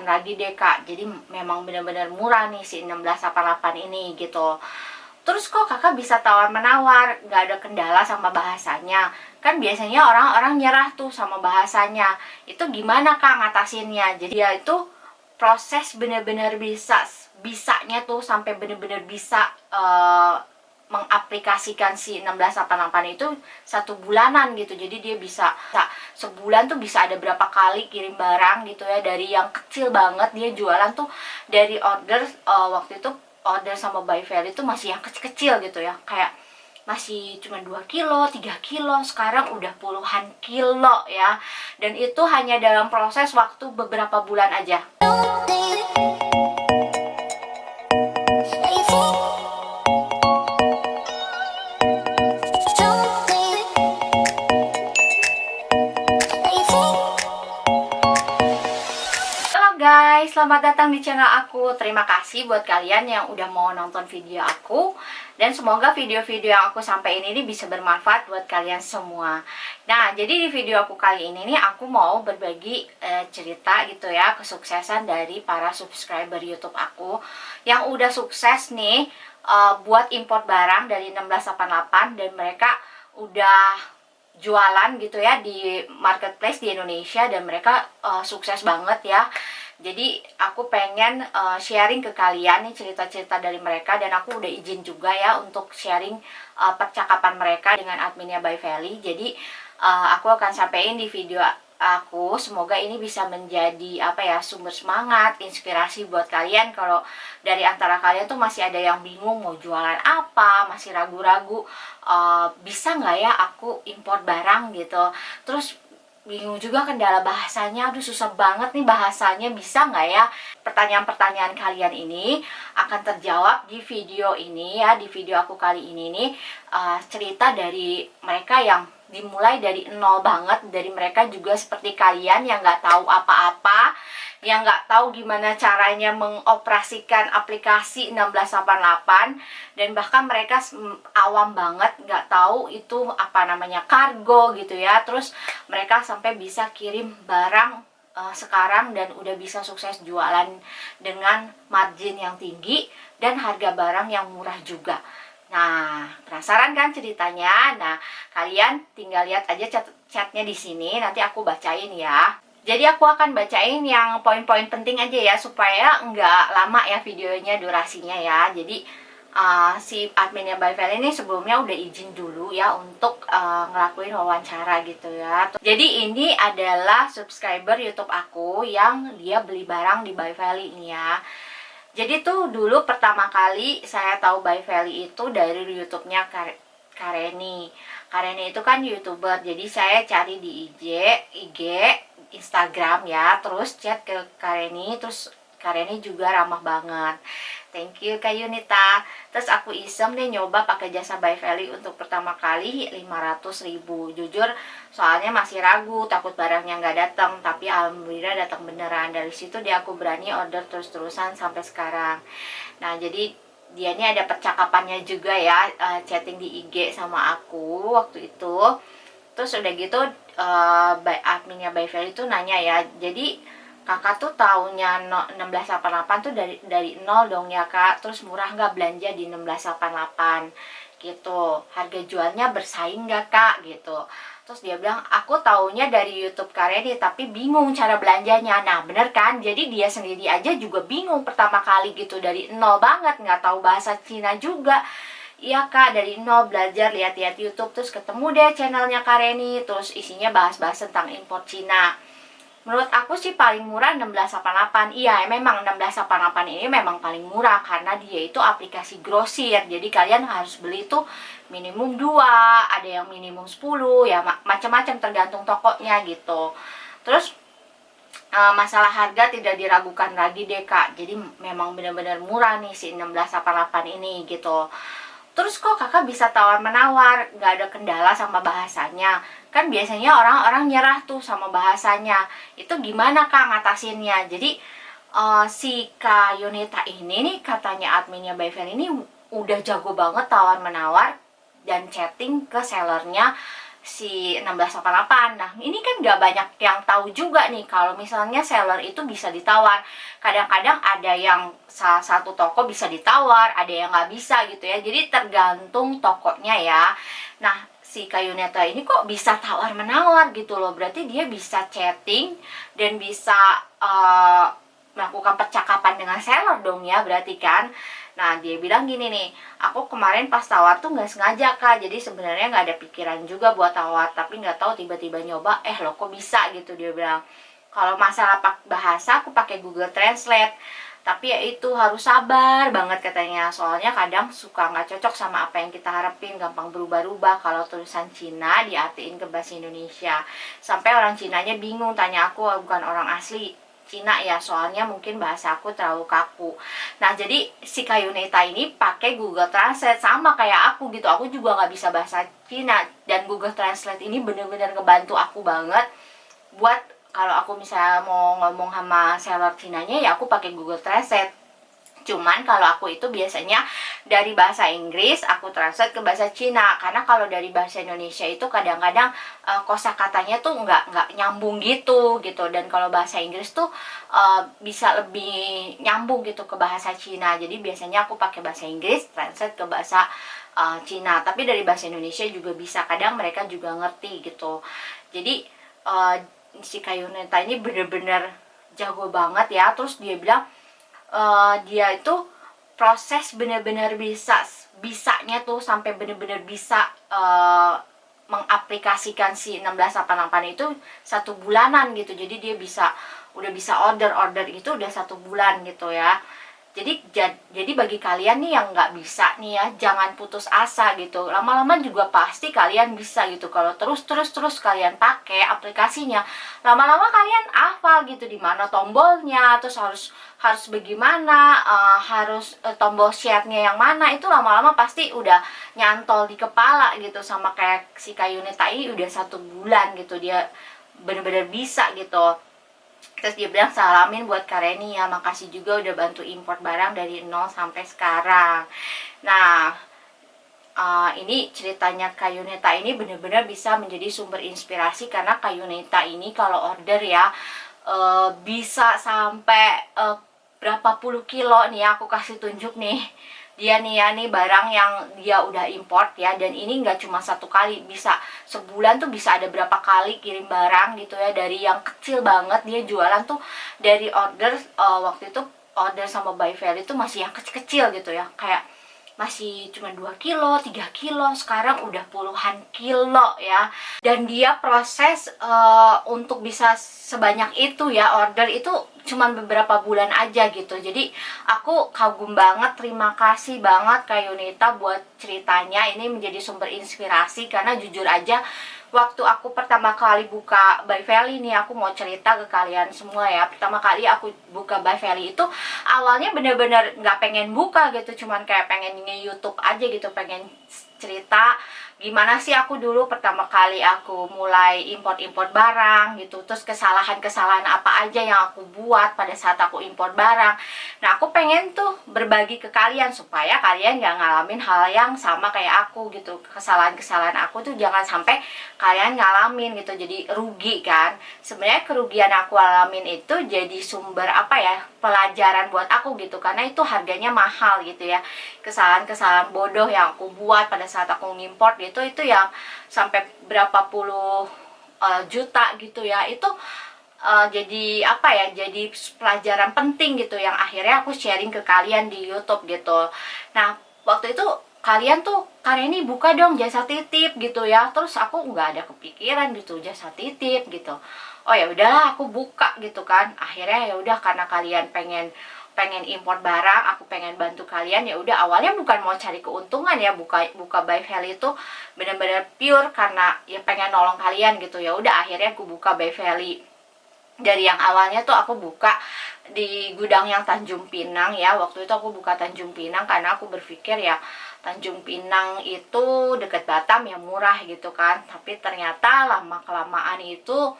ragukan lagi deh kak, jadi memang benar-benar murah nih si 1688 ini gitu. Terus kok kakak bisa tawar-menawar, nggak ada kendala sama bahasanya? Kan biasanya orang-orang nyerah tuh sama bahasanya. Itu gimana kak ngatasinnya? Jadi ya itu proses bener-bener bisanya tuh sampai bener-bener bisa mengaplikasikan si 1688 itu 1 bulanan gitu. Jadi dia bisa sebulan tuh bisa ada berapa kali kirim barang gitu ya. Dari yang kecil banget dia jualan tuh dari order waktu itu order sama By Feli itu masih yang kecil-kecil gitu ya, kayak masih cuma 2 kilo, 3 kilo, sekarang udah puluhan kilo ya. Dan itu hanya dalam proses waktu beberapa bulan aja. Guys, selamat datang di channel aku. Terima kasih buat kalian yang udah mau nonton video aku. Dan semoga video-video yang aku sampaikan ini bisa bermanfaat buat kalian semua. Nah, jadi di video aku kali ini nih aku mau berbagi cerita gitu ya, kesuksesan dari para subscriber YouTube aku yang udah sukses nih buat import barang dari 1688 dan mereka udah jualan gitu ya di marketplace di Indonesia dan mereka sukses banget ya. Jadi aku pengen sharing ke kalian nih cerita-cerita dari mereka, dan aku udah izin juga ya untuk sharing percakapan mereka dengan adminnya By Feli. Jadi aku akan sampaikan di video aku. Semoga ini bisa menjadi apa ya, sumber semangat, inspirasi buat kalian. Kalau dari antara kalian tuh masih ada yang bingung mau jualan apa, masih ragu-ragu bisa nggak ya aku import barang gitu, terus bingung juga kendala bahasanya, aduh susah banget nih bahasanya, bisa nggak ya? Pertanyaan-pertanyaan kalian ini akan terjawab di video ini ya, di video aku kali ini nih cerita dari mereka yang dimulai dari nol banget. Dari mereka juga seperti kalian yang nggak tahu apa-apa, yang nggak tahu gimana caranya mengoperasikan aplikasi 1688, dan bahkan mereka awam banget, nggak tahu itu apa namanya kargo gitu ya. Terus mereka sampai bisa kirim barang sekarang dan udah bisa sukses jualan dengan margin yang tinggi dan harga barang yang murah juga. Nah, penasaran kan ceritanya? Nah, kalian tinggal lihat aja chatnya di sini, nanti aku bacain ya. Jadi aku akan bacain yang poin-poin penting aja ya, supaya nggak lama ya videonya durasinya ya. Jadi si adminnya By Feli ini sebelumnya udah izin dulu ya untuk ngelakuin wawancara gitu ya. Jadi ini adalah subscriber YouTube aku yang dia beli barang di By Feli ini ya. Jadi tuh dulu pertama kali saya tahu By Feli itu dari YouTube-nya Kareni. Kareni itu kan YouTuber, jadi saya cari di IG, Instagram ya, terus chat ke Kareni, terus Kareni juga ramah banget. Thank you Kak Yunita. Terus aku iseng deh nyoba pakai jasa By Feli untuk pertama kali 500.000. Jujur soalnya masih ragu, takut barangnya nggak datang, tapi alhamdulillah datang beneran. Dari situ dia aku berani order terus-terusan sampai sekarang. Nah, jadi dia ini ada percakapannya juga ya, chatting di IG sama aku waktu itu. Terus udah gitu adminnya By Feli itu nanya ya, jadi kakak tuh tahunnya 1688 tuh dari nol dong ya kak, terus murah nggak belanja di 1688 gitu, harga jualnya bersaing nggak kak gitu. Terus dia bilang, aku taunya dari YouTube Kareni tapi bingung cara belanjanya. Nah bener kan, jadi dia sendiri aja juga bingung pertama kali gitu, dari nol banget, nggak tahu bahasa Cina juga. Iya kak, dari nol belajar lihat-lihat YouTube, terus ketemu deh channelnya Kareni, terus isinya bahas-bahas tentang import Cina. Menurut aku sih paling murah 1688. Iya, memang 1688 ini memang paling murah karena dia itu aplikasi grosir. Jadi kalian harus beli tuh minimum 2, ada yang minimum 10 ya, macam-macam tergantung tokonya gitu. Terus masalah harga tidak diragukan lagi deh kak. Jadi memang benar-benar murah nih si 1688 ini gitu. Terus kok kakak bisa tawar-menawar, nggak ada kendala sama bahasanya? Kan biasanya orang-orang nyerah tuh sama bahasanya. Itu gimana kak ngatasinnya? Jadi si Kak Yunita ini nih, katanya adminnya By Feli ini udah jago banget tawar-menawar dan chatting ke sellernya si 1688. Nah, ini kan nggak banyak yang tahu juga nih kalau misalnya seller itu bisa ditawar. Kadang-kadang ada yang salah satu toko bisa ditawar, ada yang nggak bisa gitu ya. Jadi tergantung tokonya ya. Nah, si Kayuneta ini kok bisa tawar-menawar gitu loh. Berarti dia bisa chatting dan bisa melakukan percakapan dengan seller dong ya, berarti kan. Nah, dia bilang gini nih, aku kemarin pas tawar tuh nggak sengaja kak, jadi sebenarnya nggak ada pikiran juga buat tawar, tapi nggak tahu tiba-tiba nyoba, loh kok bisa gitu. Dia bilang, kalau masalah bahasa aku pakai Google Translate, tapi ya itu harus sabar banget katanya, soalnya kadang suka nggak cocok sama apa yang kita harapin, gampang berubah-ubah kalau tulisan Cina diartiin ke bahasa Indonesia, sampai orang Cinanya bingung, tanya aku, bukan orang asli Cina ya, soalnya mungkin bahasa aku terlalu kaku. Nah, jadi si Kayuneta ini pakai Google Translate sama kayak aku gitu. Aku juga nggak bisa bahasa Cina, dan Google Translate ini bener-bener ngebantu aku banget buat kalau aku misalnya mau ngomong sama seller Cinanya ya aku pakai Google Translate. Cuman kalau aku itu biasanya dari bahasa Inggris aku translate ke bahasa Cina, karena kalau dari bahasa Indonesia itu kadang-kadang kosakatanya tuh nggak nyambung gitu. Dan kalau bahasa Inggris tuh bisa lebih nyambung gitu ke bahasa Cina. Jadi biasanya aku pakai bahasa Inggris translate ke bahasa Cina, tapi dari bahasa Indonesia juga bisa, kadang mereka juga ngerti gitu. Jadi si Kayuneta ini bener-bener jago banget ya. Terus dia bilang dia itu proses benar-benar bisanya tuh sampai benar-benar bisa mengaplikasikan si 1688 itu 1 bulanan gitu. Jadi dia udah bisa order itu udah 1 bulan gitu ya. Jadi bagi kalian nih yang nggak bisa nih ya, jangan putus asa gitu. Lama-lama juga pasti kalian bisa gitu. Kalau terus kalian pakai aplikasinya, lama-lama kalian hafal gitu, di mana tombolnya, terus harus bagaimana, harus tombol share-nya yang mana, itu lama-lama pasti udah nyantol di kepala gitu. Sama kayak si Kayuneta ini udah 1 bulan gitu, dia bener-bener bisa gitu. Terus dia bilang, salamin buat Kareni ya, makasih juga udah bantu import barang dari nol sampai sekarang. Nah, ini ceritanya Kayuneta ini benar-benar bisa menjadi sumber inspirasi, karena Kayuneta ini kalau order ya bisa sampai berapa puluh kilo nih ya. Aku kasih tunjuk nih, dia nih ya, nih barang yang dia udah import ya, dan ini nggak cuma 1 kali, bisa sebulan tuh bisa ada berapa kali kirim barang gitu ya. Dari yang kecil banget, dia jualan tuh dari order waktu itu order sama By Fair itu masih yang kecil-kecil gitu ya, kayak masih cuma 2 kilo, 3 kilo, sekarang udah puluhan kilo ya. Dan dia proses untuk bisa sebanyak itu ya, order itu cuma beberapa bulan aja gitu. Jadi aku kagum banget, terima kasih banget Kayuneta buat ceritanya. Ini menjadi sumber inspirasi, karena jujur aja waktu aku pertama kali buka By Valley nih, aku mau cerita ke kalian semua ya. Pertama kali aku buka By Valley itu awalnya bener-bener nggak pengen buka gitu, cuman kayak pengen nge-YouTube aja gitu, pengen cerita gimana sih aku dulu pertama kali aku mulai import barang gitu, terus kesalahan-kesalahan apa aja yang aku buat pada saat aku import barang. Nah, aku pengen tuh berbagi ke kalian supaya kalian gak ngalamin hal yang sama kayak aku gitu. Kesalahan-kesalahan aku tuh jangan sampai kalian ngalamin gitu, jadi rugi kan. Sebenarnya kerugian aku alamin itu jadi sumber apa ya, pelajaran buat aku gitu, karena itu harganya mahal gitu ya. Kesalahan-kesalahan bodoh yang aku buat pada saat aku ngimport gitu, itu yang sampai berapa puluh juta gitu ya, itu jadi apa ya, jadi pelajaran penting gitu yang akhirnya aku sharing ke kalian di YouTube gitu. Nah, waktu itu kalian tuh, Kareni buka dong jasa titip gitu ya, terus aku nggak ada kepikiran gitu jasa titip gitu. Oh ya udahlah, aku buka gitu kan. Akhirnya ya udah, karena kalian pengen import barang, aku pengen bantu kalian, ya udah. Awalnya bukan mau cari keuntungan ya, buka By Valley itu benar-benar pure karena ya pengen nolong kalian gitu. Ya udah, akhirnya aku buka By Valley. Dari yang awalnya tuh aku buka di gudang yang Tanjung Pinang ya. Waktu itu aku buka Tanjung Pinang karena aku berpikir ya Tanjung Pinang itu deket Batam ya, murah gitu kan. Tapi ternyata lama kelamaan itu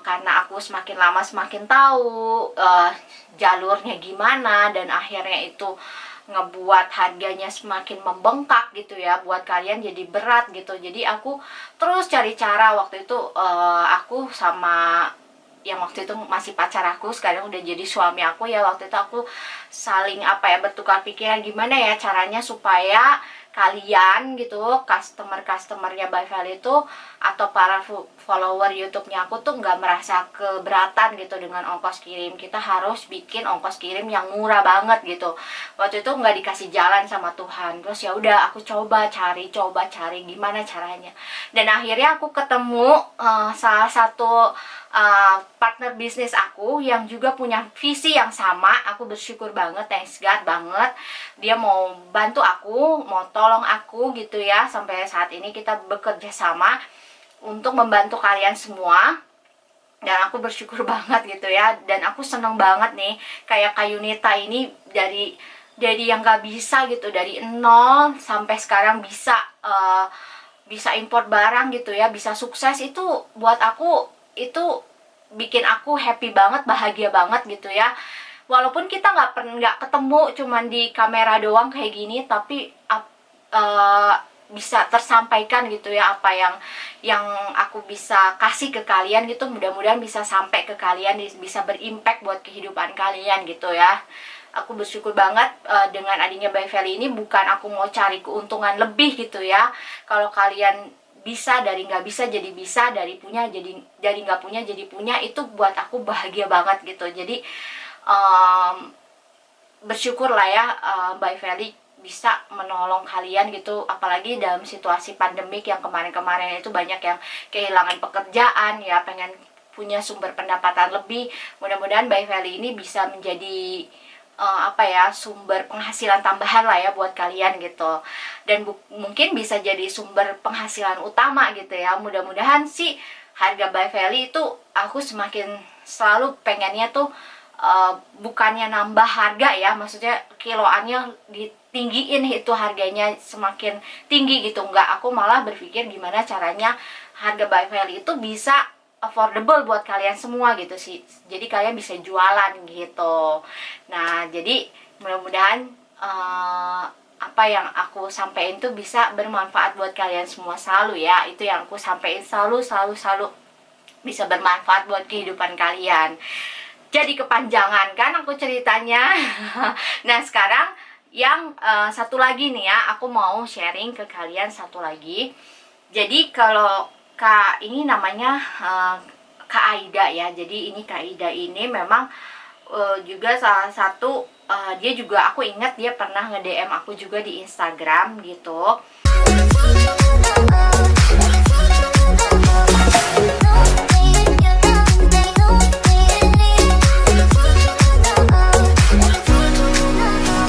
karena aku semakin lama semakin tahu jalurnya gimana, dan akhirnya itu ngebuat harganya semakin membengkak gitu ya, buat kalian jadi berat gitu. Jadi aku terus cari cara. Waktu itu aku sama yang waktu itu masih pacar aku, sekarang udah jadi suami aku ya, waktu itu aku saling bertukar pikiran gimana ya caranya supaya kalian gitu, customernya By Feli itu atau para follower YouTube-nya aku tuh nggak merasa keberatan gitu dengan ongkos kirim. Kita harus bikin ongkos kirim yang murah banget gitu. Waktu itu nggak dikasih jalan sama Tuhan. Terus ya udah aku coba cari gimana caranya. Dan akhirnya aku ketemu salah satu partner bisnis aku yang juga punya visi yang sama. Aku bersyukur banget, thanks God banget, dia mau bantu aku, mau tolong aku gitu ya. Sampai saat ini kita bekerja sama untuk membantu kalian semua, dan aku bersyukur banget gitu ya. Dan aku seneng banget nih, kayak Kak Yunita ini dari yang gak bisa gitu, dari nol sampai sekarang bisa bisa import barang gitu ya, bisa sukses. Itu buat aku itu bikin aku happy banget, bahagia banget gitu ya. Walaupun kita nggak ketemu, cuman di kamera doang kayak gini, tapi bisa tersampaikan gitu ya, apa yang aku bisa kasih ke kalian gitu. Mudah-mudahan bisa sampai ke kalian, bisa berimpact buat kehidupan kalian gitu ya. Aku bersyukur banget dengan adanya By Feli ini. Bukan aku mau cari keuntungan lebih gitu ya. Kalau kalian bisa, dari nggak bisa jadi bisa, dari punya dari nggak punya jadi punya, itu buat aku bahagia banget gitu. Jadi bersyukur lah ya, By Feli bisa menolong kalian gitu. Apalagi dalam situasi pandemik yang kemarin-kemarin itu banyak yang kehilangan pekerjaan ya, pengen punya sumber pendapatan lebih. Mudah-mudahan By Feli ini bisa menjadi sumber penghasilan tambahan lah ya buat kalian gitu. Dan mungkin bisa jadi sumber penghasilan utama gitu ya. Mudah-mudahan sih harga By Feli itu, aku semakin selalu pengennya tuh bukannya nambah harga ya, maksudnya kiloannya ditinggiin itu harganya semakin tinggi gitu. Enggak, aku malah berpikir gimana caranya harga By Feli itu bisa affordable buat kalian semua gitu sih. Jadi kalian bisa jualan gitu. Nah, jadi mudah-mudahan apa yang aku sampaikan tuh bisa bermanfaat buat kalian semua selalu ya. Itu yang aku sampaikan, selalu bisa bermanfaat buat kehidupan kalian. Jadi kepanjangan kan aku ceritanya. Nah, sekarang yang satu lagi nih ya, aku mau sharing ke kalian satu lagi. Jadi kalau Kak ini namanya Kak Aida ya. Jadi ini Kak Aida ini memang juga salah satu, dia juga, aku ingat dia pernah nge-DM aku juga di Instagram gitu.